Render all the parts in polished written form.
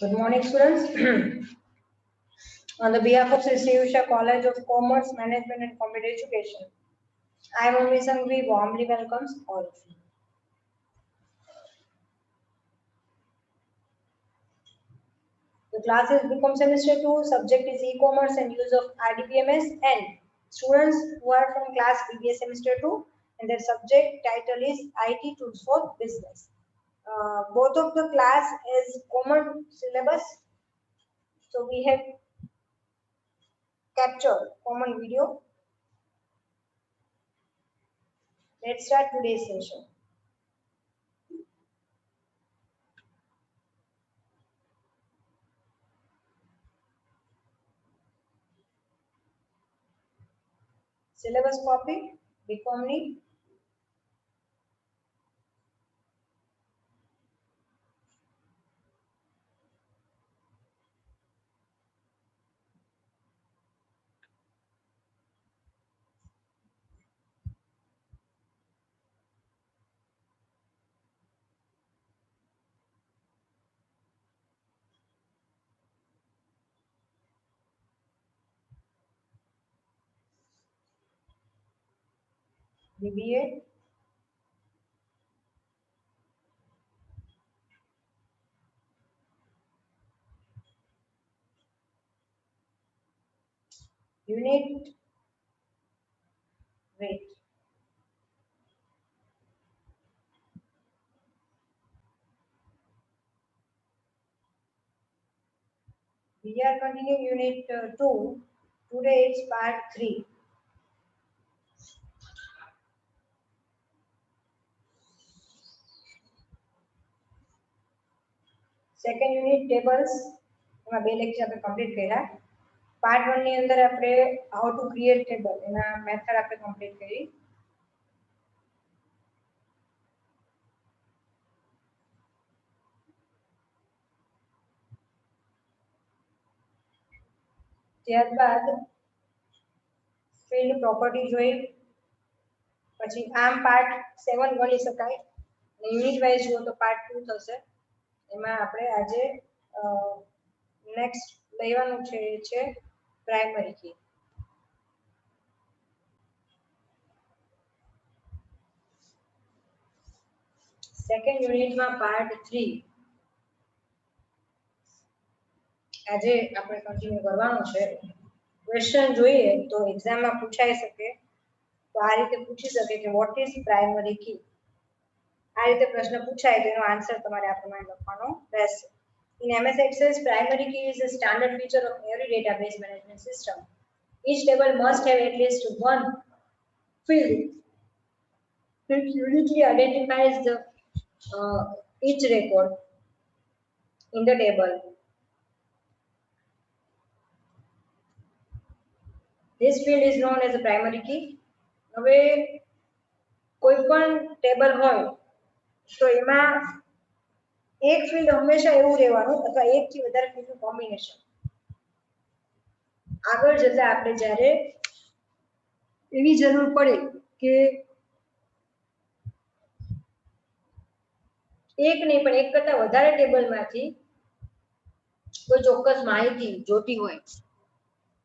Good morning, students. On the behalf of Sri Usha College of Commerce, Management and Computer Education, I am Ami Sangvi warmly welcomes all of you. The class has become semester 2, subject is e-commerce and use of RDBMS, and students who are from class previous semester 2 and their subject title is IT Tools for Business. Both of the class is common syllabus, so we have captured common video. Let's start today's session. Syllabus copy, BCom need. BBA, unit, wait. We are continuing unit 2. Today it's part 3. Second unit tables. એમાં બે lecture આપણે complete કર્યા. Part 1 ની અંદર આપણે how to create table એના method આપણે complete કરી. ત્યારબાદ ફિલ્ડ પ્રોપર્ટી જોઈ, પછી આમ પાર્ટ 7 ગણી શકાય. યુનિટ વાઇઝ જુઓ તો પાર્ટ 2 થશે. એમાં આપણે આજે નેક્સ્ટ લેવાનું છે પ્રાઇમરી કી. સેકન્ડ યુનિટમાં પાર્ટ 3 આજે આપણે કન્ટિન્યુ કરવાનું છે. ક્વેશ્ચન જોઈએ તો એક્ઝામમાં પૂછાઈ શકે, તો આ રીતે પૂછી શકે કે વોટ ઇઝ પ્રાઇમરી કી. આ રીતે પ્રશ્ન પૂછાય તો એનો આન્સર તમારે આ પ્રમાણે લખવાનો રહેશે. In MS Access, primary key is a standard feature of every database management system. Each table must have at least one field that uniquely identifies the each record in the table. This field is known as a primary key. હવે કોઈ પણ table હોય તો એમાં એક field હંમેશા એવું રહેવાનું અથવા એકથી વધારે ફિલ્ડનું કોમ્બિનેશન. આગળ જતા આપણે જ્યારે એવી જરૂર પડે કે એક નહીં પણ એક કરતા વધારે ટેબલમાંથી કોઈ ચોક્કસ માહિતી જોતી હોય.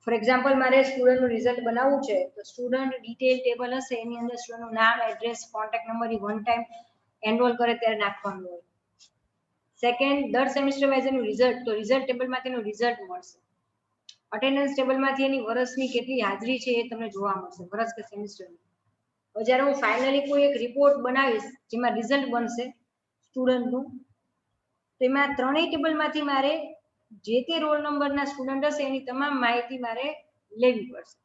ફોર એક્ઝામ્પલ મારે સ્ટુડન્ટનું રિઝલ્ટ બનાવવું છે તો સ્ટુડન્ટ ડિટેલ ટેબલ હશે, એની અંદર સ્ટુડન્ટનું નામ, address, contact number one time enrol કરે ત્યારે નાખવાનું હોય. સેકન્ડ, દર સેમિસ્ટર વાઇઝ એનું રિઝલ્ટ, તો રિઝલ્ટ ટેબલમાંથી એનું રિઝલ્ટ મળશે. અટેન્ડન્સ ટેબલમાંથી એની વર્ષની કેટલી હાજરી છે એ તમને જોવા મળશે, વર્ષ કે સેમિસ્ટરની. હવે જ્યારે હું ફાઇનલી કોઈ એક રિપોર્ટ બનાવીશ જેમાં રિઝલ્ટ બનશે સ્ટુડન્ટનું, તો એમાં ત્રણેય ટેબલમાંથી મારે જે તે રોલ નંબરના સ્ટુડન્ટ હશે એની તમામ માહિતી મારે લેવી પડશે.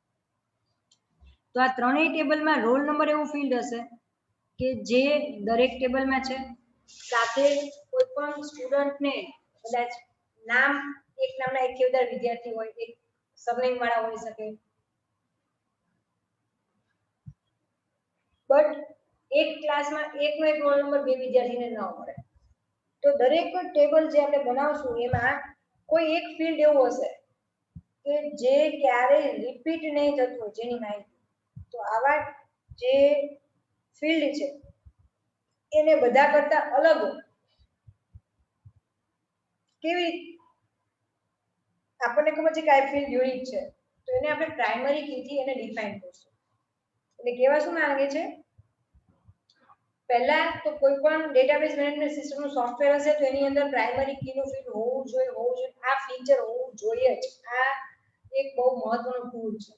તો આ ત્રણેય ટેબલમાં રોલ નંબર એવું ફિલ્ડ હશે કે જે દરેક ટેબલમાં છે. સાથે કોઈ પણ સ્ટુડન્ટને કદાચ નામ, એક નામના એકથી વધારે વિદ્યાર્થી હોય, એક સરનેમ વાળા હોઈ શકે, બટ એક ક્લાસમાં એકનો એક રોલ નંબર બે વિદ્યાર્થીને ન મળે. તો દરેક ટેબલ જે આપણે બનાવશું એમાં કોઈ એક ફિલ્ડ એવું હશે કે જે ક્યારેય રિપીટ નહીં થતું હોય જેની માહિતી. તો આવા જે ફિલ્ડ છે એને બધા કરતા અલગ કેવી આપણને ખબર છે કે આ ફિલ્ડ યુનિક છે, તો એને આપણે પ્રાઇમરી કી થી એને ડિફાઇન કરશું. એટલે કેવા શું માંગે છે, પહેલા તો કોઈ પણ ડેટાબેઝ મેનેજમેન્ટ સિસ્ટમનું સોફ્ટવેર હશે તો એની અંદર પ્રાઇમરી કીનું ફિલ્ડ હોવું જોઈએ, આ ફીચર હોવું જોઈએ જ. આ એક બહુ મહત્વનો ટૂલ છે.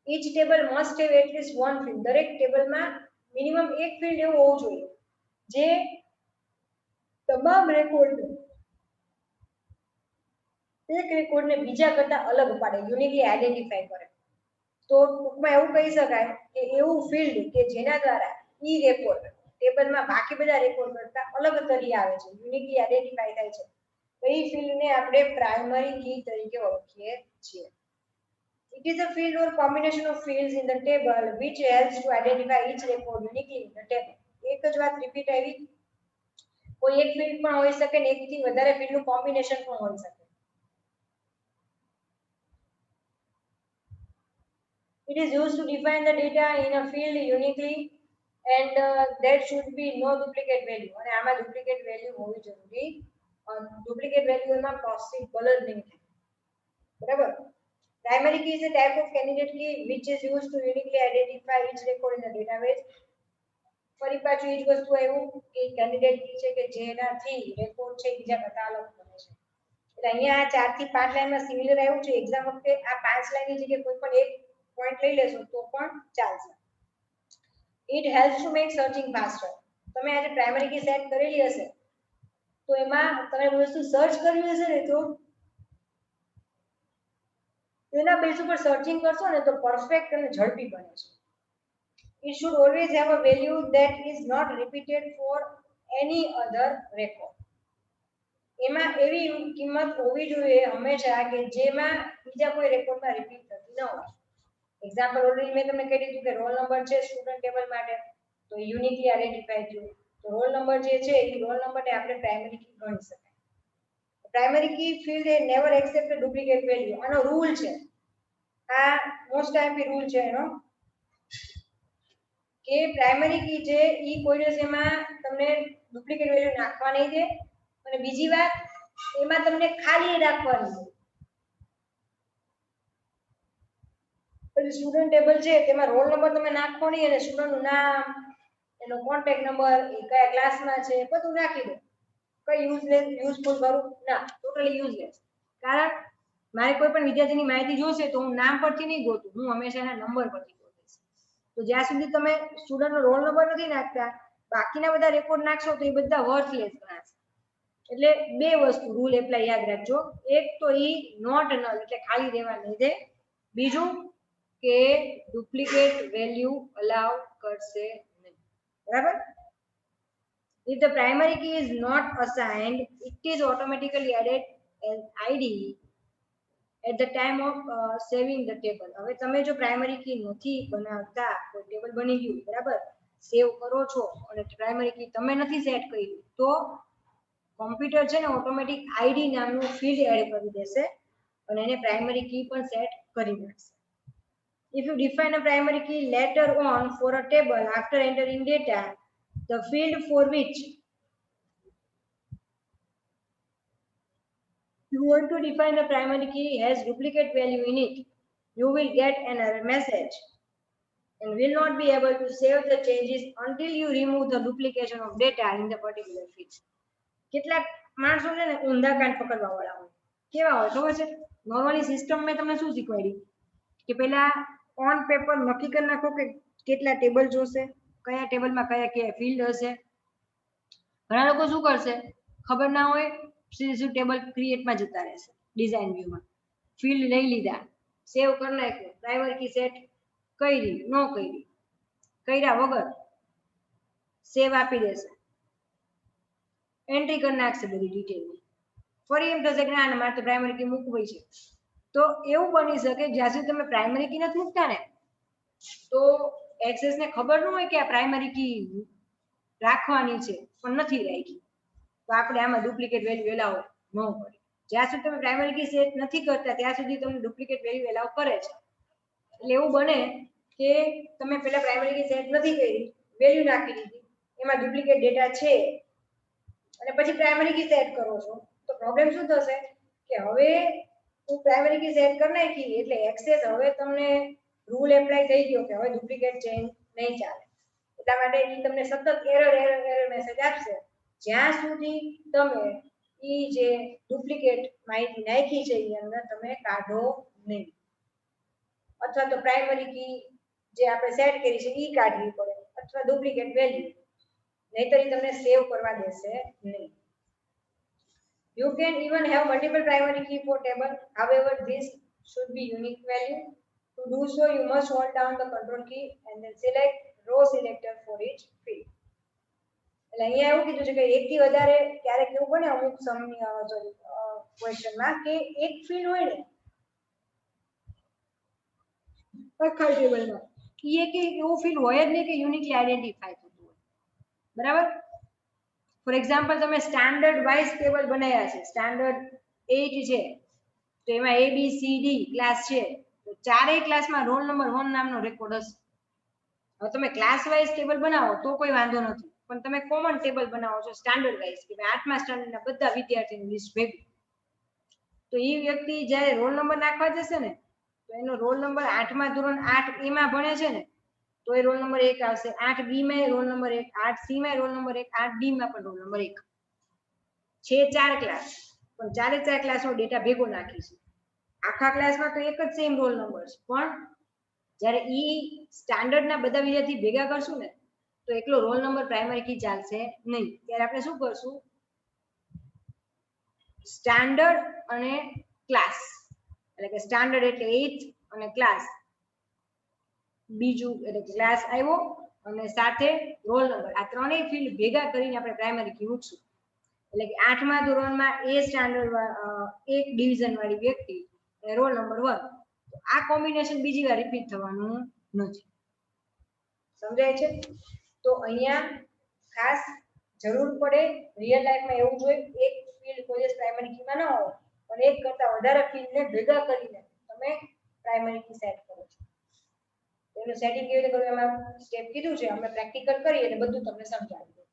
each table must have at least one field. દરેક ટેબલમાં મિનિમમ એક ફિલ્ડ એવું હોવું જોઈએ જે તમામ રેકોર્ડ એક રેકોર્ડને બીજા કરતા અલગ પાડે, યુનિકલી આઈડેન્ટિફાઈ કરે. તો ટૂંકમાં એવું કહી શકાય કે એવું ફિલ્ડ કે જેના દ્વારા ઈ રેકોર્ડ ટેબલમાં બાકી બધા રેકોર્ડ કરતા અલગ તરી આવે છે, યુનિકલી આઈડેન્ટિફાઈ થાય છે, તો એ ફિલ્ડને આપણે પ્રાઇમરી કી તરીકે ઓળખીએ છીએ. It is a field or combination of fields in the table which helps to identify each record uniquely in the table. એક જ વાત રિપીટ આવી, કોઈ એક ફિલ્ડ પણ હોઈ શકે ને એકથી વધારે ફિલ્ડનું કોમ્બિનેશન પણ હોઈ શકે. It is used to define the data in a field uniquely and there should be no duplicate value. અને આમાં ડુપ્લિકેટ વેલ્યુ હોવી જરૂરી, ડુપ્લિકેટ વેલ્યુ એમાં પોસિબલ જ નહીં થાય. બરાબર. Primary key is a type of candidate key which is used to uniquely identify each record in the database. ફરી પાછું એ જ વસ્તુ આવ્યું કે કેન્ડિડેટ કી છે કે જેનાથી રેકોર્ડ છે બીજા કરતા અલગ બને છે. એટલે અહીંયા 4 થી 5 લાઈનમાં સિમિલર આવ્યું છે. એક્ઝામ વખતે આ 5 લાઈનની જગ્યાએ કોઈ પણ એક પોઈન્ટ લઈ લેશો તો પણ ચાલશે. It helps to make searching faster. તમે આજે પ્રાઇમરી કી સેટ કરેલી હશે તો એમાં તમે વસ્તુ સર્ચ કર્યું હશે ને તો એના બેઝ ઉપર સર્ચિંગ કરશો ને તો પરફેક્ટ અને ઝડપી બને છે. It should always have a value that is not repeated for any other record. એમાં એવી કિંમત હોવી જોઈએ હંમેશા કે જેમાં બીજા કોઈ રેકોર્ડમાં રિપીટ થતી ન હોય. એક્ઝામ્પલ ઓલરેડી મેં તમને કહી દીધું કે રોલ નંબર છે સ્ટુડન્ટ ટેબલ માટે તો યુનિકલી આઈડેન્ટિફાઈ થયું, તો રોલ નંબર જે છે એ રોલ નંબરને આપણે પ્રાઇમરી કી ગણી શકાય. પ્રાઇમરી કી ફિલ્ડ એ નેવર એક્સેપ્ટ ડુપ્લિકેટ વેલ્યુ. આનો રૂલ છે, આ મોસ્ટ ટાઈમથી રૂલ છે એનો કે પ્રાઇમરી કી છે ઈ કોઈ દિવસ એમાં તમને ડુપ્લિકેટ વેલ્યુ નાખવા નહીં દે, અને બીજી વાત એમાં તમને ખાલી રાખવાની છે. પછી સ્ટુડન્ટ ટેબલ છે તેમાં રોલ નંબર તમે નાખો નહીં અને સ્ટુડન્ટનું નામ, એનો કોન્ટેક્ટ નંબર, એ કયા ક્લાસમાં છે બધું નાખી દો. કઈ યુઝફુલ કરું ના, ટોટલી યુઝલેસ. કારણ મારે કોઈ પણ વિદ્યાર્થીની માહિતી જોશે તો હું નામ પરથી નહીં ગોતું, હું હંમેશા એના નંબર પરથી ગોતીશ. તો જ્યાં સુધી તમે સ્ટુડન્ટનો રોલ નંબર નથી નાખતા, બાકીના બધા રેકોર્ડ નાખશો તો એ બધા વર્થલેસ ગણાશે. એટલે બે વસ્તુ રૂલ એપ્લાય યાદ રાખજો. એક તો ઈ નોટ નલ એટલે ખાલી રહેવા નહીં દે, બીજું કે ડુપ્લિકેટ વેલ્યુ અલાઉ કરશે નહીં. બરાબર. If the primary key is not assigned, it is automatically added as ID at the time of saving the table. હવે તમે જો પ્રાઇમરી કી નથી બનાવતા, કોઈ ટેબલ બની ગયું બરાબર, સેવ કરો છો અને પ્રાઇમરી કી તમે નથી સેટ કરી તો કોમ્પ્યુટર છે ને ઓટોમેટિક આઈડી નામનું ફિલ્ડ એડ કરી દેશે અને એને પ્રાઇમરી કી પણ સેટ કરી નાખશે. If you define a primary key later on for a table after entering data, the field for which you want to define the primary key has duplicate value in it, you will get an error message and will not be able to save the changes until you remove the duplication of data in the particular field. કેટલાક માણસો છે ને ઊંધા કાન પકડવા વાળા હોય. કેવા હોય ખબર છે? નોર્મલી સિસ્ટમ મેં તમને શું શીખવાડી કે પહેલા ઓન પેપર નક્કી કરી નાખો કે કેટલા ટેબલ જોશે, કયા ટેબલમાં કયા કયા ફિલ્ડ હશે. ઘણા લોકો શું કરશે ખબર ના હોય, સીધું ટેબલ ક્રિએટમાં જતા રહેશે, ડિઝાઇન વ્યૂમાં ફિલ્ડ લઈ લીધા, સેવ કરી નાખ્યું, પ્રાઇમરી કી સેટ કરી ન કરી, કર્યા વગર સેવ આપી દેશે, એન્ટ્રી કરી નાખશે બધી ડિટેલની. ફરી એમ થશે કે ના મારે તો પ્રાઇમરી કી મૂકવી છે. તો એવું બની શકે જ્યાં સુધી તમે પ્રાઇમરી કી નથી મૂકતા ને તો એક્સેસને ખબર ન હોય કે આ પ્રાઇમરી કી રાખવાની છે પણ નથી રાખી, તો આપણે આમાં ડુપ્લિકેટ વેલ્યુ એલાઉ ન કરે. જ્યાં સુધી તમે પ્રાઇમરી કી સેટ નથી કરતા ત્યાં સુધી તમને ડુપ્લિકેટ વેલ્યુ એલાઉ કરે છે. એટલે એવું બને કે તમે પહેલા પ્રાઇમરી કી સેટ નથી કરી, વેલ્યુ નાખી દીધી, એમાં ડુપ્લિકેટ ડેટા છે અને પછી પ્રાઇમરી કી સેટ કરો છો તો પ્રોબ્લેમ શું થશે કે હવે હું પ્રાઇમરી કી સેટ કરી નાખી એટલે એક્સેસ હવે તમને રૂલ એપ્લાય થઈ ગયો કે હવે ડુપ્લિકેટ ચેન્જ નહીં ચાલે. એટલા માટે એ તમને સતત એરર મેસેજ આપશે જ્યાં સુધી તમે ઈ જે ડુપ્લિકેટ માહિતી નાખી છે એ અંદર તમે કાઢો નહીં, અથવા તો પ્રાઇમરી કી જે આપણે સેટ કરી છે એ કાઢવી પડે અથવા ડુપ્લિકેટ વેલ્યુ, નહીતર તમને સેવ કરવા દેશે નહીં. You can even have multiple primary key for table. However, this should be unique value. To do so, you must hold down the control key and then select row selector for each field. એટલે અહીંયા એવું કીધું છે કે એકથી વધારે ક્યારેક એવું બને અમુક ક્વેશ્ચનમાં કે એક ફિલ્ડ હોય ને આખા ટેબલમાં એ કે એવું ફિલ્ડ હોય જ નહીં કે યુનિકલી આઈડેન્ટિફાય થતું હોય, બરાબર. ફોર એક્ઝામ્પલ તમે સ્ટાન્ડર્ડ વાઇઝ ટેબલ બનાવ્યા છે, સ્ટાન્ડર્ડ 8 છે તો એમાં A B C D class છે તો ચારેય ક્લાસમાં રોલ નંબર 1 નામનો રેકોર્ડ હશે. હવે તમે ક્લાસ વાઇઝ ટેબલ બનાવો તો કોઈ વાંધો નથી, પણ તમે કોમન ટેબલ બનાવો છો સ્ટાન્ડર્ડ વાઇઝ કે 8મા સ્ટાન્ડર્ડના બધા વિદ્યાર્થીનું લિસ્ટ ભેગું, તો એ વ્યક્તિ જ્યારે રોલ નંબર નાખવા જશે ને તો એનો રોલ નંબર 8મા ધોરણ 8 A માં ભણે છે ને તો એ રોલ નંબર 1 આવશે, 8B માં રોલ નંબર 1, 8C માં રોલ નંબર 1, 8D માં પણ રોલ નંબર 1 છે. 4 ક્લાસ પણ ચારે 4 ક્લાસનો ડેટા ભેગો નાખી છે. આખા ક્લાસમાં તો એક જ સેમ રોલ નંબર છે, પણ જ્યારે ઈ સ્ટાન્ડર્ડના બધા વિદ્યાર્થી ભેગા કરશું ને તો એકલો રોલ નંબર પ્રાઇમરી કી ચાલશે નહીં. ત્યારે આપણે શું કરશું, સ્ટાન્ડર્ડ અને ક્લાસ, એટલે કે સ્ટાન્ડર્ડ એટલે 8 અને ક્લાસ બીજું એટલે ક્લાસ આવ્યો અને સાથે રોલ નંબર, આ ત્રણેય ફિલ્ડ ભેગા કરીને આપણે પ્રાઇમરી કી મૂકશું. એટલે કે 8મા ધોરણમાં A સ્ટાન્ડર્ડ એક ડિવિઝન વાળી વ્યક્તિ અને રોલ નંબર 1, તો આ કોમ્બિનેશન બીજી વાર રિપીટ થવાનું નથી. સમજાય છે? તો અહીંયા ખાસ જરૂર પડે રિયલ લાઈફમાં એવું જોઈએ એક ફિલ્ડ કોઈ જ પ્રાઇમરી કીમાં ન હોય પણ એક કરતા વધારે ફિલ્ડને ભેગા કરીને તમે પ્રાઇમરી કી સેટ કરો છો. એનું સેટિંગ કેવી રીતે કરવું એમાં સ્ટેપ કીધું છે, અમે પ્રેક્ટિકલ કરીએ એટલે બધું તમને સમજાવી દઉં.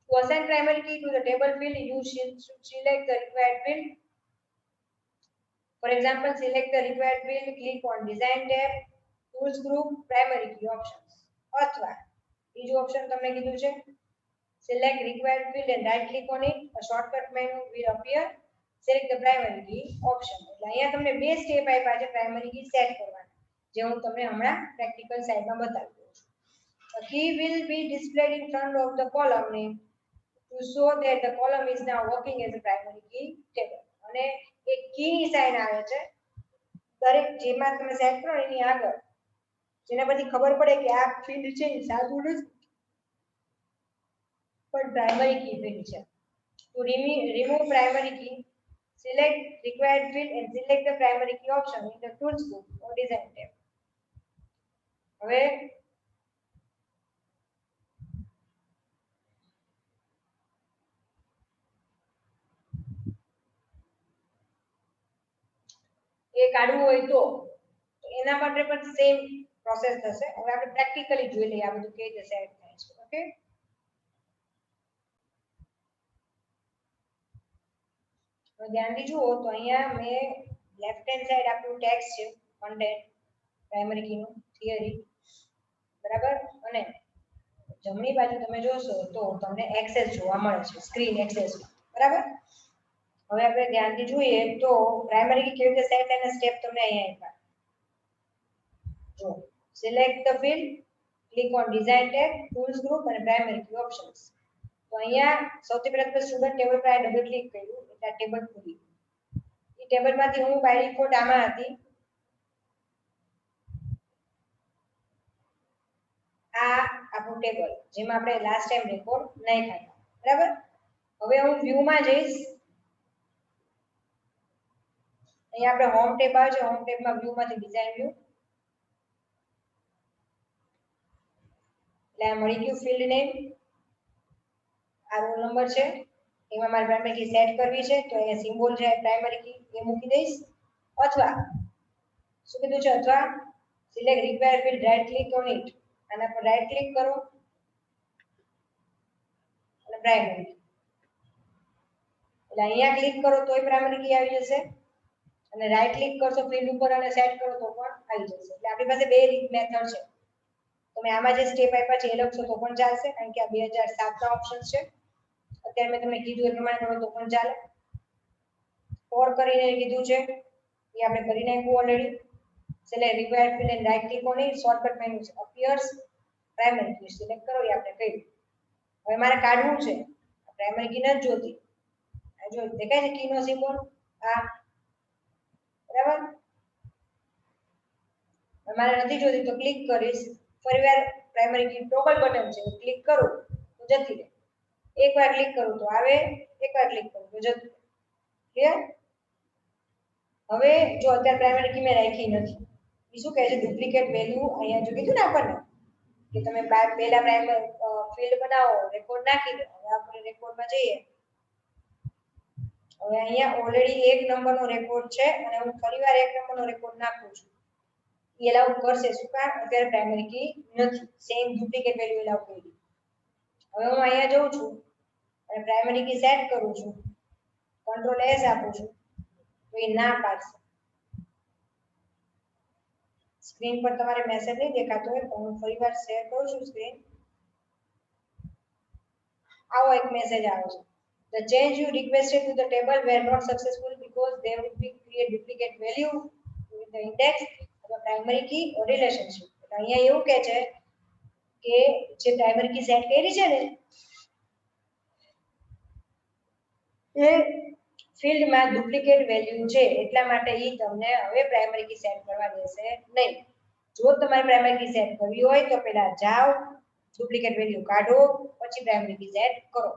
To assign primary key to the table field, you should select the required field. For example, select the required field, click on Design tab, Tools group, Primary key options. અથવા બીજું ઓપ્શન તમને કીધું છે select required field and right click on it. A shortcut menu will appear. Select the primary key option. એટલે અહીંયા તમને બે step આપ્યા છે પ્રાઇમરી કી સેટ કરવાના, જે હું તમને હમણાં પ્રેક્ટિકલ સાઈડમાં બતાવી દઉં છું. A key will be displayed in front of the column name to show that the column is now working as a primary key table. અને એક કી ની સાઇન આવે છે દરેક જેમાં તમે સેટ કરો એની આગળ, જેના પરથી ખબર પડે કે આ ફિલ્ડ છે એ સાદું નથી પણ પ્રાઇમરી કી ફિલ્ડ છે. To remove primary key, select required field and select the primary key option in the Tools group or Design tab. હવે એ કાઢવું હોય તો એના માટે પણ સેમ પ્રોસેસ થશે. હવે આપણે પ્રેક્ટિકલી જોઈ લઈએ આ બધું કેવી રીતે સેટ થાય છે. ઓકે, તો ધ્યાનથી જુઓ તો અહીંયા મેં લેફ્ટ હેન્ડ સાઈડ આપણું ટેક્સ્ટ છે કન્ટેન્ટ પ્રાઇમરી કીનું થિયરી, બરાબર, અને જમણી બાજુ તમે જોશો તો તમને એક્સેસ જોવા મળે છે, સ્ક્રીન એક્સેસ, બરાબર. હવે આપણે ધ્યાનથી જોઈએ તો પ્રાઇમરી કી કેવી રીતે સેટ એના સ્ટેપ તમને અહીંયા આપ્યા. જો select the field, click on design tab, tools group અને પ્રાઇમરી કી ઓપ્શન્સ. તો અહીંયા સૌથી પહેલા તો સ્ટુડન્ટ ટેબલ પર ડબલ ક્લિક કર્યું એટલે આ ટેબલ ખુલી. એ ટેબલમાંથી હું બાય ડિફોલ્ટ આમાં હતી, આ આપણું ટેબલ જેમાં આપણે લાસ્ટ ટાઈમ રેકોર્ડ નહીં હતા, બરાબર. હવે હું વ્યૂ માં જઈશ, અહીંયા આપણે હોમ ટેબ આવે છે, હોમ ટેબમાં વ્યૂ માંથી ડિઝાઇન વ્યૂ, એટલે આ મળી ગયું ફિલ્ડ નેમ, આ રોલ નંબર છે, એમાં મારે પ્રાઇમરી કી સેટ કરવી છે તો અહીંયા સિમ્બોલ છે પ્રાઇમરી કી એ મૂકી દઈશ, અથવા શું કીધું છે, અથવા select required field, right click on it, આના પર રાઈટ ક્લિક કરો અને પ્રાઇમરી, એટલે અહીંયા ક્લિક કરો તોય પ્રાઇમરી કી આવી જશે અને રાઈટ ક્લિક કરશો ફિલ્ડ ઉપર અને સેટ કરો તો પણ આવી જશે. એટલે આપણી પાસે બે મેથડ છે. તમે આમાં જે સ્ટેપ આપ્યા છે એ લખશો તો પણ ચાલશે, કારણ કે આ 2007 ના ઓપ્શન છે. અત્યારે મેં તમને કીધું એ પ્રમાણે કરો તો પણ ચાલે. ફોર કરીને કીધું છે એ આપણે કરી નાખ્યું already. select required field and right click on it, shortcut menu appears, primary key select કરો એ આપણે કહ્યું. હવે મારે કાઢવું છે, પ્રાઇમરી કી નથી જોતી, આ જો દેખાય છે કી નો સિમ્બોલ આ, બરાબર. મારે નથી જોતી તો ક્લિક કરીશ, ફરીવાર પ્રાઇમરી કી ટોગલ બટન છે ક્લિક કરું તો જતી રહે, એકવાર ક્લિક કરું તો આવે, એકવાર ક્લિક કરું તો જતું. ક્લિયર? હવે જો અત્યારે પ્રાઇમરી કી મેં રાખી નથી, એ શું કહે છે ડુપ્લિકેટ વેલ્યુ, અહીંયા જો કીધું ને આપણને કે તમે પહેલા પ્રાઇમરી ફિલ્ડ બનાવો, રેકોર્ડ નાખી દો. હવે આપણે રેકોર્ડમાં જઈએ, હવે અહીંયા ઓલરેડી 1 નંબરનો રેકોર્ડ છે અને હું ફરીવાર 1 નંબરનો રેકોર્ડ નાખું છું. એ એલાઉ કરશે, શું કામ? અત્યારે પ્રાઇમરી કી નથી, સેમ ડુપ્લિકેટ વેલ્યુ એલાઉ કરી. હવે હું અહીંયા જઉં છું અને પ્રાઇમરી કી સેટ કરું છું, કંટ્રોલ એસ આપું છું તો એ ના પાડશે. સ્ક્રીન પર તમારે મેસેજ નહીં દેખાતો હોય તો હું ફરીવાર શેર કરું છું સ્ક્રીન. આવો એક મેસેજ આવે છે, the change you requested to the table were not successful because there would be create duplicate value with the index of the primary key or relationship. એટલે અહીંયા એવું કહે છે કે જે પ્રાઇમરી કી સેટ કરી છે ને એ ફિલ્ડમાં ડુપ્લિકેટ વેલ્યુ છે, એટલા માટે એ તમને હવે પ્રાઇમરી કી સેટ કરવા દેશે નહીં. જો તમારે પ્રાઇમરી કી સેટ કરવી હોય તો પહેલા જાઓ, ડુપ્લિકેટ વેલ્યુ કાઢો, પછી પ્રાઇમરી કી સેટ કરો.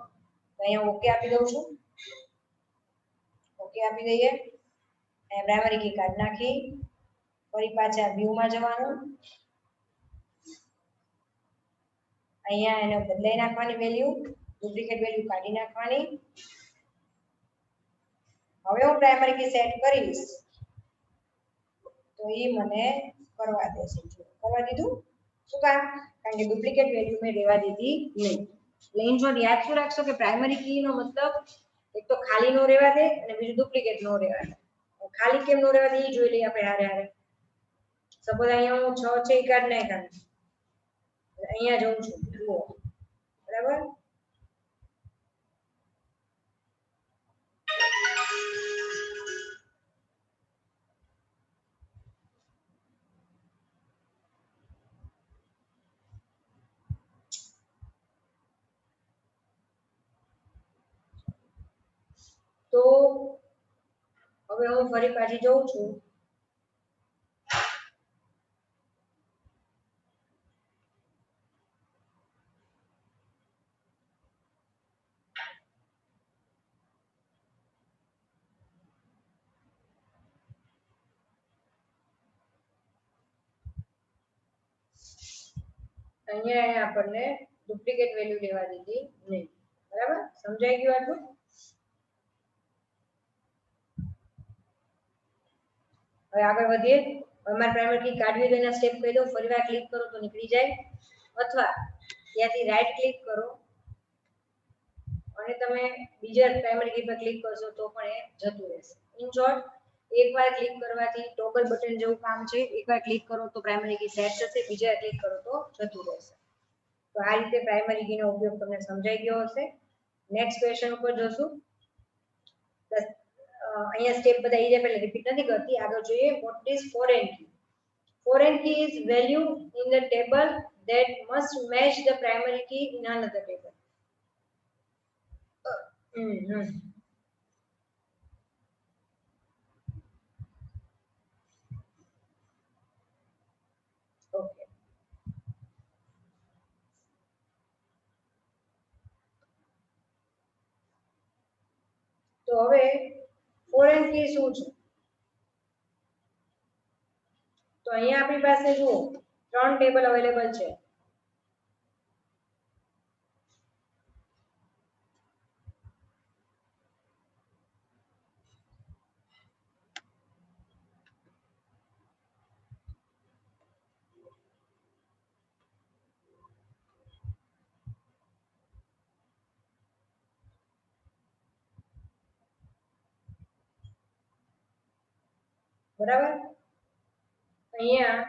તો અહીંયા ઓકે આપી દઉં છું, ઓકે આપી દઈએ, અને પ્રાઇમરી કી કાઢી નાખી, ફરી પાછા વ્યૂમાં જવાનું, અહીંયા એને બદલાઈ નાખવાની વેલ્યુ, ડુપ્લિકેટ વેલ્યુ કાઢી નાખવાની. હવે હું પ્રાઇમરી કી સેટ કરીશ તો એ મને કરવા દેશે. કરવા દીધું, શું કામ? કારણ કે ડુપ્લિકેટ વેલ્યુ મેં રહેવા દીધી નહીં. એટલે ઇન શોર્ટ યાદ શું રાખશો કે પ્રાઇમરી કી નો મતલબ એક તો ખાલી નો રહેવા દે અને બીજું ડુપ્લિકેટ નો રહેવા દે. ખાલી કેમ નો રહેવા દે એ જોઈ લઈએ આપણે હારે હારે. સપોઝ અહીંયા હું 6 છે એ કાઢ નાખ્યા, અહીંયા જઉં છું, જુઓ, બરાબર. તો હવે હું ફરી પાછી જઉં છું, અહીંયા આપણને ડુપ્લિકેટ વેલ્યુ લેવા દીધી નહીં, બરાબર. સમજાઈ ગયું આટલું? હવે આગળ વધીએ. અમારે પ્રાઇમરી કી કાઢવી તો એના સ્ટેપ કહી દો, ફરીવાર ક્લિક કરો તો નીકળી જાય, અથવા ત્યાંથી રાઈટ ક્લિક કરો અને તમે બીજા પ્રાઇમરી કી પર ક્લિક કરશો તો પણ એ જતું રહેશે. ઇન શોર્ટ એકવાર ક્લિક કરવાથી ટોગલ બટન જેવું કામ છે, એકવાર ક્લિક કરો તો પ્રાઇમરી કી સેટ થશે, બીજા ક્લિક કરો તો જતું રહેશે. તો આ રીતે પ્રાઇમરી કીનો ઉપયોગ તમને સમજાઈ ગયો હશે. નેક્સ્ટ ક્વેશ્ચન ઉપર જોશું. અહીંયા સ્ટેપ બધા એ પહેલા રિપીટ નથી કરતી, આગળ જોઈએ. What is foreign key? Foreign key is value in the table that must match the primary key in another table. Okay. તો હવે ફોરેન કી શું છે? તો અહીંયા આપણી પાસે જુઓ 3 ટેબલ અવેલેબલ છે. બરાબર. અહીંયા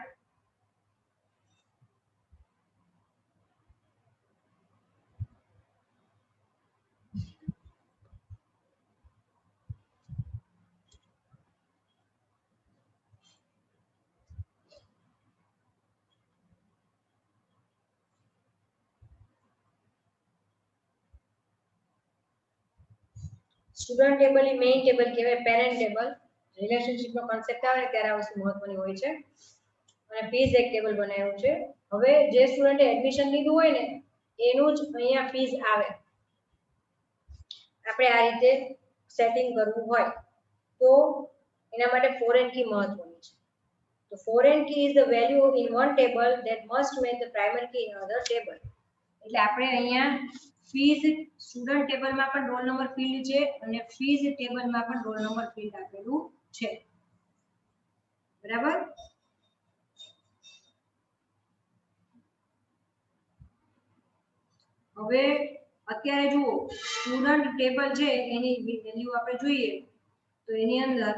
સ્ટુડન્ટ ટેબલ એ મેઇન ટેબલ કહેવાય, પેરેન્ટ ટેબલ. રિલેશનશિપ નો કોન્સેપ્ટ આવે ત્યારે આ વસ્તુ મહત્વની હોય છે. અને ફીઝ એક ટેબલ બનાવ્યું છે. હવે જે સ્ટુડન્ટે એડમિશન લીધું હોય ને એનું જ અહીંયા ફીઝ આવે. આપણે આ રીતે સેટિંગ કરવું હોય તો એના માટે ફોરેન કી મહત્વની છે. તો foreign key is the value in one table that must match the primary key in other table. એટલે આપણે અહીંયા ફીઝ સ્ટુડન્ટ ટેબલમાં પણ રોલ નંબર ફિલ્ડ છે અને ફીઝ ટેબલમાં પણ રોલ નંબર ફિલ્ડ આપેલું છે. બરાબર. હવે અત્યારે જુઓ સ્ટુડન્ટ ટેબલ છે એની વેલ્યુ આપણે જોઈએ તો એની અંદર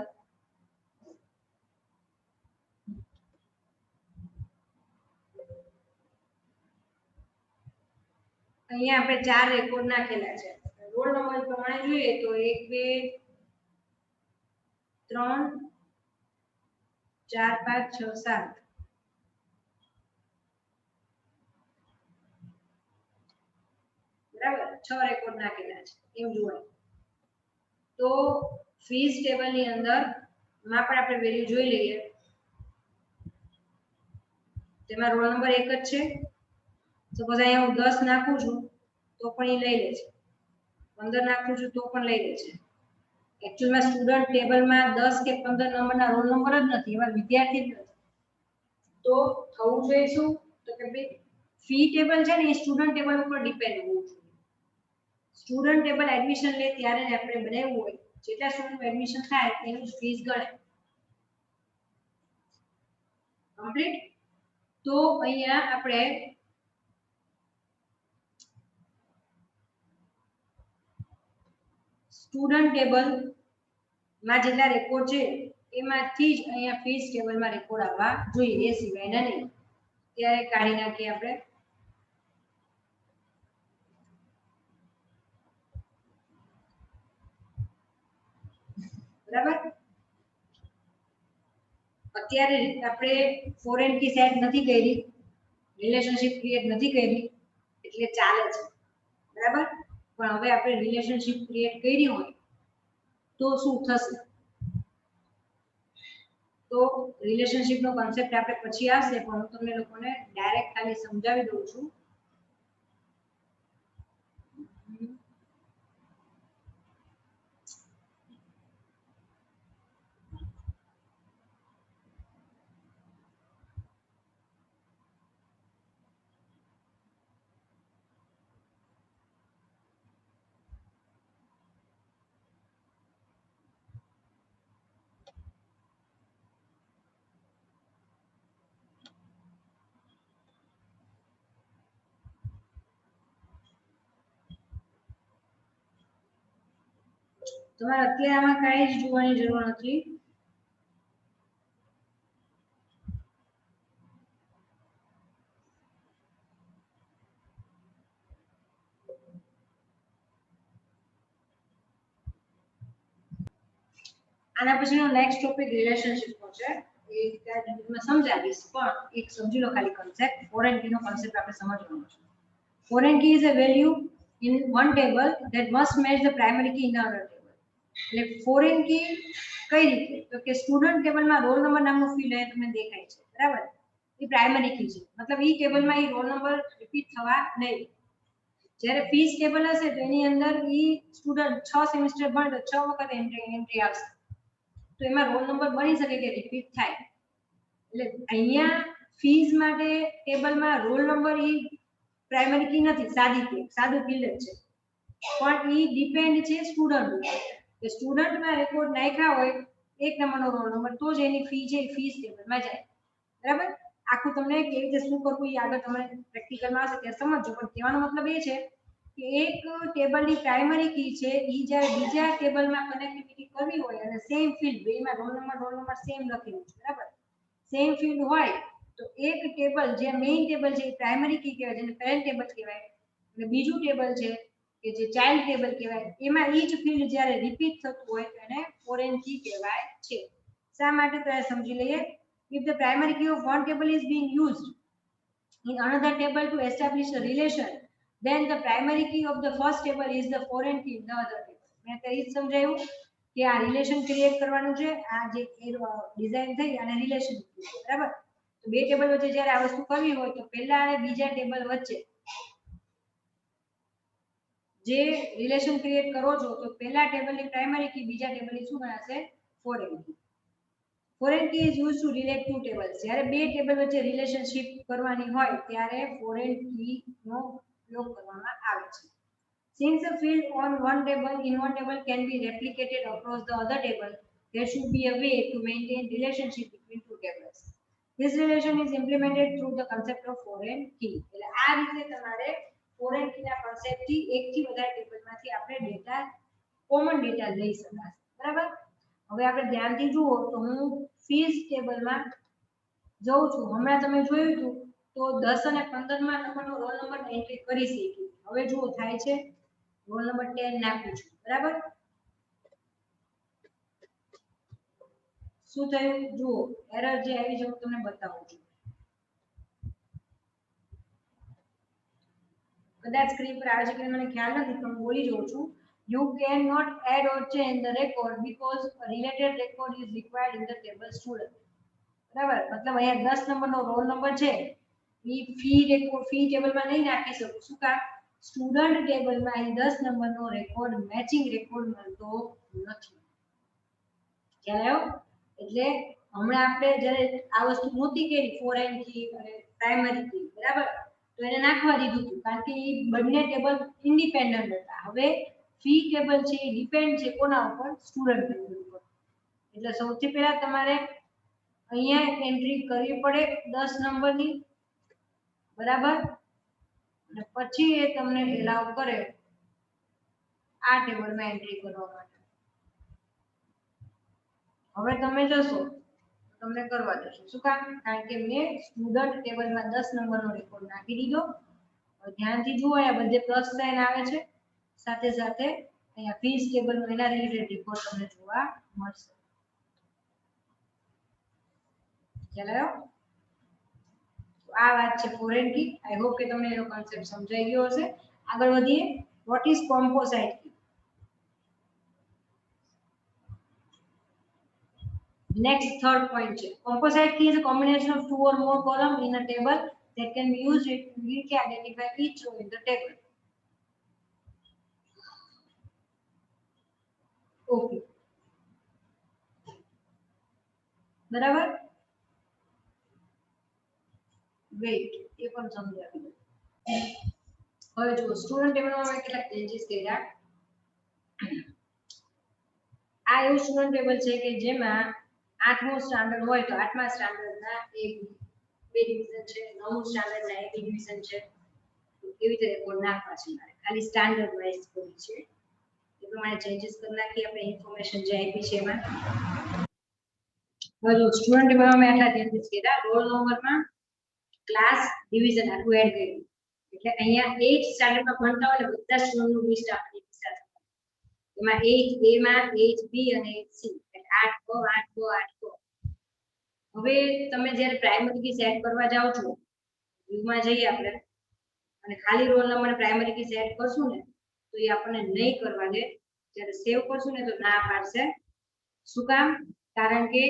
અહીંયા આપણે 4 રેકોર્ડ નાખેલા છે. રોલ નંબર પ્રમાણે જોઈએ તો 1 2 3 4 5 6 7 બરાબર 6 રેકોર્ડ નાખેલા છે એમ જોવાય. તો ફીઝ ટેબલ ની અંદર માં પણ આપણે વેલ્યુ જોઈ લઈએ. તેમાં રોલ નંબર એક જ છે. સપોઝ અહીંયા હું 10 નાખું છું તો પણ એ લઈ લે છે. 15 નાખું છું તો પણ લઈ લે છે. એકચ્યુઅલમાં સ્ટુડન્ટ ટેબલમાં 10 કે 15 નંબરના રોલ નંબર જ નથી, એવા વિદ્યાર્થી જ નથી. તો થવું જોઈએ શું તો કે ભાઈ ફી ટેબલ છે ને એ સ્ટુડન્ટ ટેબલ ઉપર ડિપેન્ડ હોવું જોઈએ. સ્ટુડન્ટ ટેબલ એડમિશન લે ત્યારે જ આપણે બનાવ્યું હોય જેટલા સ્ટુડન્ટ એડમિશન થાય એનું ફીસ ગણે. કમ્પ્લીટ. તો અહીંયા આપણે સ્ટુડન્ટ ટેબલ માં જેટલા રેકોર્ડ છે એમાંથી જ અહીંયા ફીસ ટેબલમાં રેકોર્ડ આવવા જોઈએ, એ સિવાયના નહીં. ત્યારે કાઢી નાખીએ આપણે. બરાબર. અત્યારે આપણે ફોરેન કી સેટ નથી કરી, રિલેશનશિપ ક્રિએટ નથી કરી એટલે ચાલે છે. બરાબર. પણ હવે આપણે રિલેશનશિપ ક્રિએટ કરી હોય તો શું થશે? તો રિલેશનશિપ નો કોન્સેપ્ટ આપણે પછી આવશે, પણ હું તમને લોકોને ડાયરેક્ટ ખાલી સમજાવી દઉં છું. તમારે અત્યારે આમાં કાંઈ જ જોવાની જરૂર નથી. આના પછીનો નેક્સ્ટ ટોપિક રિલેશનશિપ નો છે. એ ડિટેલમાં સમજાવીશ, પણ એક સમજી લો ખાલી કોન્સેપ્ટ. ફોરેન કી નો કોન્સેપ્ટ આપણે સમજવાનો છે. Foreign key is a value in one table that must match the primary key in the other table. એટલે ફોરેન કી કઈ રીતે તો કે સ્ટુડન્ટ ટેબલમાં રોલ નંબર નામનું ફિલ્ડ અહીં તમને દેખાય છે. બરાબર. એ પ્રાઇમરી કી છે, મતલબ એ ટેબલમાં એ રોલ નંબર રિપીટ થવા નહીં. જ્યારે ફીસ ટેબલ હશે તો એની અંદર એ સ્ટુડન્ટ 6 સેમેસ્ટર ભણે તો 6 વખત એન્ટ્રી આવશે. તો એમાં રોલ નંબર બની શકે કે રિપીટ થાય. એટલે અહીંયા ફીસ માટે ટેબલમાં રોલ નંબર એ પ્રાઇમરી કી નથી, સાદું ફિલ્ડ જ છે. પણ એ ડિપેન્ડ છે સ્ટુડન્ટ ઉપર. કે સ્ટુડન્ટમાં રેકોર્ડ નાખ્યા હોય 1 નંબરનો રોલ નંબર તો જ એની ફી છે ફીસ ટેબલમાં જાય. બરાબર. આખું તમને કેવી રીતે શું કરવું એ આગળ તમે પ્રેક્ટિકલમાં આવશે ત્યારે સમજજો. પણ કહેવાનો મતલબ એ છે કે એક ટેબલની પ્રાઇમરી કી છે ઈ જ્યારે બીજા ટેબલમાં કનેક્ટિવિટી કરવી હોય અને સેમ ફિલ્ડ બેમાં રોલ નંબર સેમ લખેલું છે બરાબર સેમ ફિલ્ડ હોય તો એક ટેબલ જે મેઇન ટેબલ છે એ પ્રાઇમરી કી કહેવાય જેને પેરેન્ટ ટેબલ કહેવાય અને બીજું ટેબલ છે કે જે ચાઇલ્ડ ટેબલ કહેવાય એમાં ઈ જ ફિલ્ડ જ્યારે રિપીટ થતું હોય તો એને ફોરેન કી કહેવાય છે શા માટે તો સમજી લઈએ if the primary key of one table is being used in another table to establish a relation then the primary key of the first table is the foreign key in the other table મેં તો ઈ સમજાયું કે આ relation create કરવાનું છે આ જે design થઈ અને રિલેશન બરાબર તો બે ટેબલ વચ્ચે જ્યારે આ વસ્તુ કરવી હોય તો પહેલા અને બીજા ટેબલ વચ્ચે જે રિલેશન ક્રિએટ કરો છો તો પહેલા ટેબલની પ્રાઇમરી કી બીજા ટેબલની શું ગણાશે foreign key foreign key is use to relate to tables જ્યારે બે ટેબલ વચ્ચે રિલેશનશિપ કરવાની હોય ત્યારે ફોરેન કી નો ઉપયોગ કરવામાં આવે છે since a field on one table in one table can be replicated across the other table there should be a way to maintain relationship between two tables this relation is implemented through the concept of foreign key એટલે આ રીતે તમારે foreign key ના concept થી એક થી વધારે ટેબલમાંથી આપણે ડેટા કોમન ડેટા લઈ શકાશે બરાબર હવે આપણે ધ્યાનથી જુઓ તો હું ફીસ ટેબલમાં જઉં છું હમણાં તમે જોયું હતું તો 10 અને 15 માં નંબરનો રોલ નંબર એન્ટ્રી કરી શકી હવે જુઓ થાય છે રોલ નંબર 10 નાખું છું બરાબર શું થયું જુઓ એરર જે આવી છે હું તમને બતાવું છું કદાચ સ્ક્રીન પર આવે છે કે મને ખ્યાલ નથી પણ બોલી જઉં છું you cannot add or change the record because a related record is required in the table student બરાબર મતલબ અહીંયા 10 નંબરનો રોલ નંબર છે ઈ ફી ટેબલમાં નહીં નાખી શકું શું કામ સ્ટુડન્ટ ટેબલમાં અહીં 10 નંબરનો રેકોર્ડ મેચિંગ રેકોર્ડ મળતો નથી ખ્યાલ આવ્યો એટલે હમણાં આપણે જ્યારે આ વસ્તુ નહોતી કરી ફોરેન કી અને પ્રાઇમરી કી બરાબર તો એને નાખવા દીધું હતું કારણ કે એ બંને ટેબલ ઇન્ડિપેન્ડન્ટ હતા હવે ફી ટેબલ છે એ ડિપેન્ડ છે કોના ઉપર સ્ટુડન્ટ ટેબલ ઉપર એટલે સૌથી પહેલા તમારે અહીંયા એન્ટ્રી કરવી પડે 10 નંબરની બરાબર અને પછી એ તમને એલાઉ કરે આ ટેબલમાં એન્ટ્રી કરવા માટે હવે તમે જશો તમને કરવા દેશો શું કામ કારણ કે મેં સ્ટુડન્ટ ટેબલમાં 10 નંબરનો રેકોર્ડ નાખી દીધો ધ્યાનથી જુઓ અહીંયા બધે પ્લસ સાઇન આવે છે સાથે સાથે અહીંયા ફીસ ટેબલનો એના રિલેટેડ રેકોર્ડ તમને જોવા મળશે ખ્યાલ આવ્યો આ વાત છે ફોરેન કી આઈ હોપ કે તમને એનો કોન્સેપ્ટ સમજાઈ ગયો હશે આગળ વધીએ what is composite key next third point છે composite key is a combination of two or more columns in a table that can be used to uniquely identify each row in the table okay બરાબર weight એ પણ સમજાવી દો હવે જો student ટેબલમાં મેં કેટલા ચેન્જીસ કર્યા આ એવું સ્ટુડન્ટ ટેબલ છે કે જેમાં 8મો સ્ટાન્ડર્ડ હોય તો 8મા સ્ટાન્ડર્ડના એક બે ડિવિઝન છે 9મું સ્ટાન્ડર્ડના એક ડિવિઝન છે એવી રીતે રેકોર્ડ નાખવા છે મારે ખાલી સ્ટાન્ડર્ડ વાઇઝ કરી છે એ પ્રમાણે ચેન્જીસ કરી નાખી આપણે ઇન્ફોર્મેશન જે આપી છે એમાં હવે સ્ટુડન્ટ ટેબલમાં મેં આટલા ચેન્જીસ કર્યા રોલ નંબરમાં ક્લાસ ડિવિઝન આખું એડ કર્યું એટલે અહીંયા 8 સ્ટાન્ડર્ડમાં ભણતા હોય ને બધા સ્ટુડન્ટનું લિસ્ટ આપણે એક સાથે એમાં 8 A માં 8 B અને 8 C એટલે 8 કો 8 કો 8 કો હવે તમે જ્યારે પ્રાઇમરી કી સેટ કરવા જાઓ છો વ્યૂમાં જઈએ આપણે અને ખાલી roll number primary key set કરશું ને તો એ આપણને નહીં કરવા દે જ્યારે સેવ કરશું ને તો ના પાડશે શું કામ કારણ કે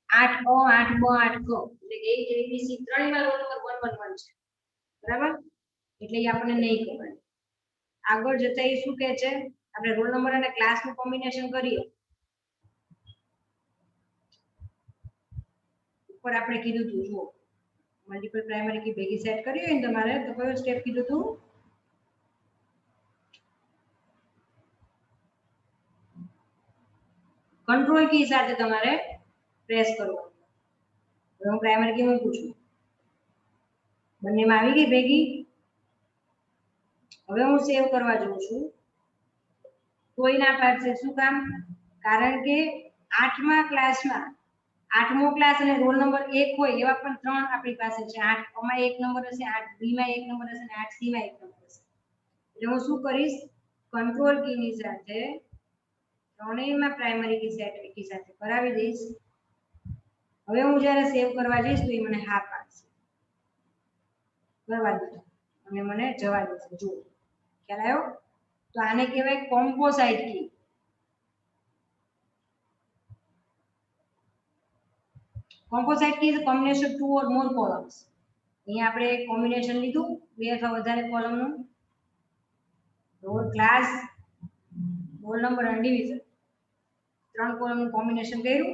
8 કો 8 કો 8 કો એટલે 8 ABC ત્રણેયમાં રોલ નંબર 111 છે બરાબર એટલે એ આપણને નહીં કરવા દે આગળ જતા એ શું કહે છે આપણે રોલ નંબર અને ક્લાસનું કોમ્બિનેશન કરીએ ઉપર આપણે કીધું હતું જુઓ મલ્ટીપલ પ્રાઇમરી કી ભેગી સેટ કરી હોય ને તમારે તો કયો સ્ટેપ કીધું હતું કંટ્રોલ કી સાથે તમારે પ્રેસ કરવાનું હું પ્રાઇમરી કી મૂકું છું બંનેમાં આવી ગઈ ભેગી હવે હું સેવ કરવા જઉં છું, કોઈ ના પાડશે, શું કામ? કારણ કે 8મા ક્લાસમાં 8મો ક્લાસ અને રોલ નંબર 1 હોય એવા પણ 3 આપણી પાસે છે. 8 માં 1 નંબર હશે, 8 બી માં 1 નંબર હશે અને 8 સી માં 1 નંબર હશે. એટલે હું શું કરીશ, કંટ્રોલ કી ની સાથે ત્રણેયમાં પ્રાઇમરી કી સેટ કી સાથે કરાવી દઈશ. હવે હું જ્યારે સેવ કરવા જઈશ તો એ મને હા પાડશે, કરવા દો અને મને જવા દેશે. જો ખ્યાલ આવ્યો? તો આને કહેવાય composite key. Composite key is combination of 2 or more columns. અહીંયા આપણે કોમ્બિનેશન લીધું 2 અથવા વધારે કોલમનું, રોલ ક્લાસ, રોલ નંબર અને ડિવિઝન, 3 કોલમનું કોમ્બિનેશન કર્યું.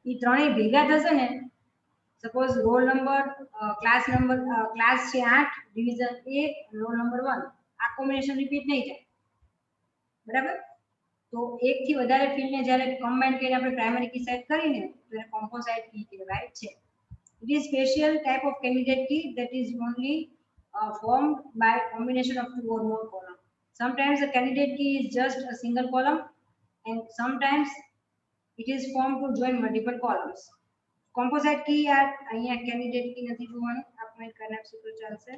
એ ત્રણેય ભેગા થશે ને, સપોઝ રોલ નંબર ક્લાસ છે 8, ડિવિઝન 1, રોલ નંબર 1, આ કોમ્બિનેશન રિપીટ નહીં થાય, બરાબર? તો એક થી વધારે ફિલ્ડને જ્યારે કમ્બાઈન કરીને આપણે પ્રાઇમરી કી સેટ કરીને તો એને કોમ્પોસાઇટ કી કહેવાય છે. It is special type of candidate key that is only formed by combination of 2 or more columns. Sometimes the candidate key is just a single column and sometimes it is formed to join multiple columns. Composite key અહીંયા candidate key નથી જોવાનું, આપણે કરી નાખશું તો ચાલશે.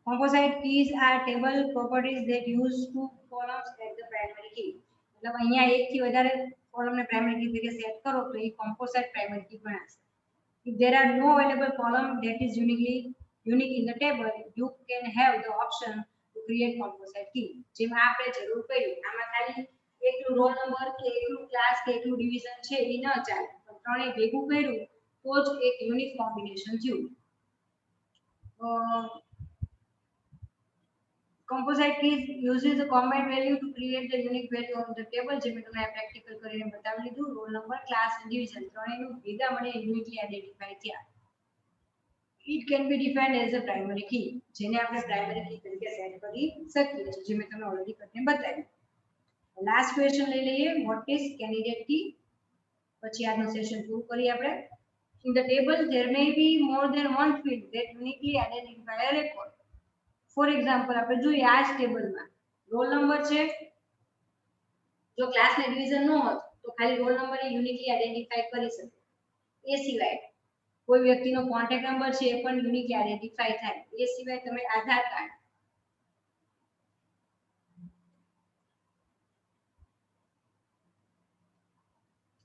Composite keys are table properties that use 2 columns as the primary key. मतलब અહીંયા એક થી વધારે કોલમને પ્રાઇમરી કી તરીકે સેટ કરો તો એ કોમ્પોસાઇટ પ્રાઇમરી કી ગણાશે. If there are no available column that is unique in the table, you can have the option to create composite key. જેમાં આપણે જરૂર પડી આમાં ખાલી એકલું રોલ નંબર કે એકલું ક્લાસ કે એકલું ડિવિઝન છે એ ન ચાલે, પણ ત્રણેય ભેગું કર્યું તો જ એક યુનિક કોમ્બિનેશન થયું. Composite key uses the combined value to create the unique value on the table. જે મેં તમને પ્રેક્ટિકલ કરીને બતાવી લીધું. રોલ નંબર, ક્લાસ અને ડિવિઝન ત્રણેયનું ભેગા મળીને યુનિકલી આઇડેન્ટિફાઈ થયા. It can be defined as a primary key, જેને આપણે પ્રાઇમરી કી તરીકે સેટ કરી શકીએ છીએ, જે મેં તમને ઓલરેડી કરીને બતાવ્યું. લાસ્ટ ક્વેશ્ચન લઈ લઈએ, what is candidate key? પછી આજનું સેશન પૂરું કરીએ આપણે. In the table there may be more than one field that uniquely identify a record. For example આપણે જોઈએ આ જ ટેબલમાં રોલ નંબર છે, જો ક્લાસ ને ડિવિઝન ન હોત તો ખાલી રોલ નંબર એ યુનિકલી આઇડેન્ટિફાઈ કરી શકે. એ સિવાય કોઈ વ્યક્તિનો કોન્ટેક્ટ નંબર છે એ પણ યુનિકલી આઇડેન્ટિફાઈ થાય. એ સિવાય તમે આધાર કાર્ડ,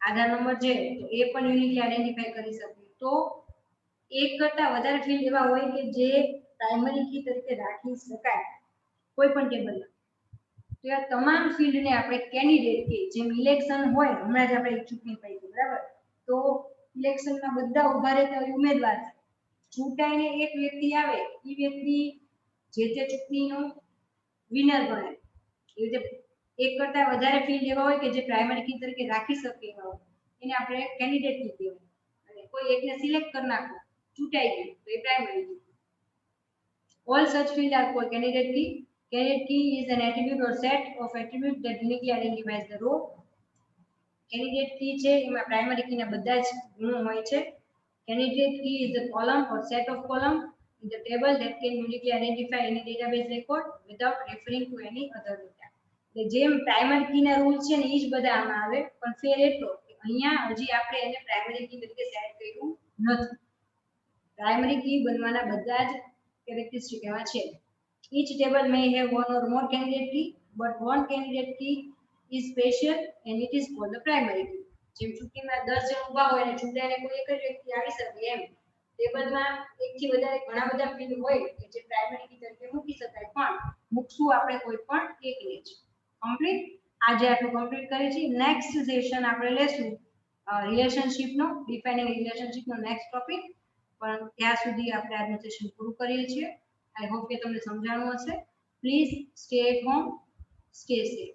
આધાર નંબર છે તો એ પણ યુનિકલી આઇડેન્ટિફાઈ કરી શકે. તો એક કરતા વધારે ફિલ્ડ એવા હોય કે જે પ્રાઇમરી કી તરીકે રાખી શકાય કોઈ પણ ટેબલમાં. તો આ તમામ ફિલ્ડને આપણે કેન્ડિડેટ કી, જેમ ઇલેક્શન હોય, હમણાં જ આપણે ચૂંટણી પડી, બરાબર? તો ઇલેક્શનમાં બધા ઉભા રહેતા ઉમેદવાર ચૂંટાઈને એક વ્યક્તિ આવે, એ વ્યક્તિ જે તે ચૂંટણીનો વિનર ગણાય. એ રીતે એક કરતા વધારે ફિલ્ડ એવા હોય કે જે પ્રાઇમરી કી તરીકે રાખી શકે એવા હોય એને આપણે કેન્ડિડેટ કી કહેવાય. અને કોઈ એકને સિલેક્ટ કરી નાખો, ચૂંટાઈ ગયું તો એ primary key. All such fields are called candidate key. Candidate key is an attribute or set of attributes that uniquely identifies the row. Candidate key છે એમાં પ્રાઇમરી કી ના બધા જ ગુણો હોય છે. Candidate key is a column or set of columns in the table that can uniquely identify any database record without referring to any other data. એટલે જેમ પ્રાઇમરી કી ના રૂલ છે ને એ જ બધા આમાં આવે, પણ ફેર એટલો કે અહીંયા હજી આપણે એને પ્રાઇમરી કી તરીકે સેટ કર્યું નથી. પ્રાઇમરી કી બનવાના બધા જ characteristic એવા છે. Each table may have one or more candidate key, but one candidate key is special and it is called the primary key. જેમ ચૂંટણીમાં 10 જણ ઊભા હોય અને ચૂંટાઈને કોઈ એક જ વ્યક્તિ આવી શકે એમ ટેબલમાં એકથી વધારે ઘણા બધા ફિલ્ડ હોય કે જે પ્રાઇમરી કી તરીકે મૂકી શકાય, પણ મૂકશું આપણે કોઈ પણ એકને જ. કમ્પ્લીટ. આજે આટલું કમ્પ્લીટ કરીએ છીએ. નેક્સ્ટ સેશન આપણે લેશું રિલેશનશિપનો, ડિફાઇનિંગ રિલેશનશિપનો નેક્સ્ટ ટોપિક. પણ ત્યાં સુધી આપણે આજનું સેશન પૂરું કરીએ છીએ. આઈ હોપ કે તમને સમજાણું હશે. Please stay at home, stay safe.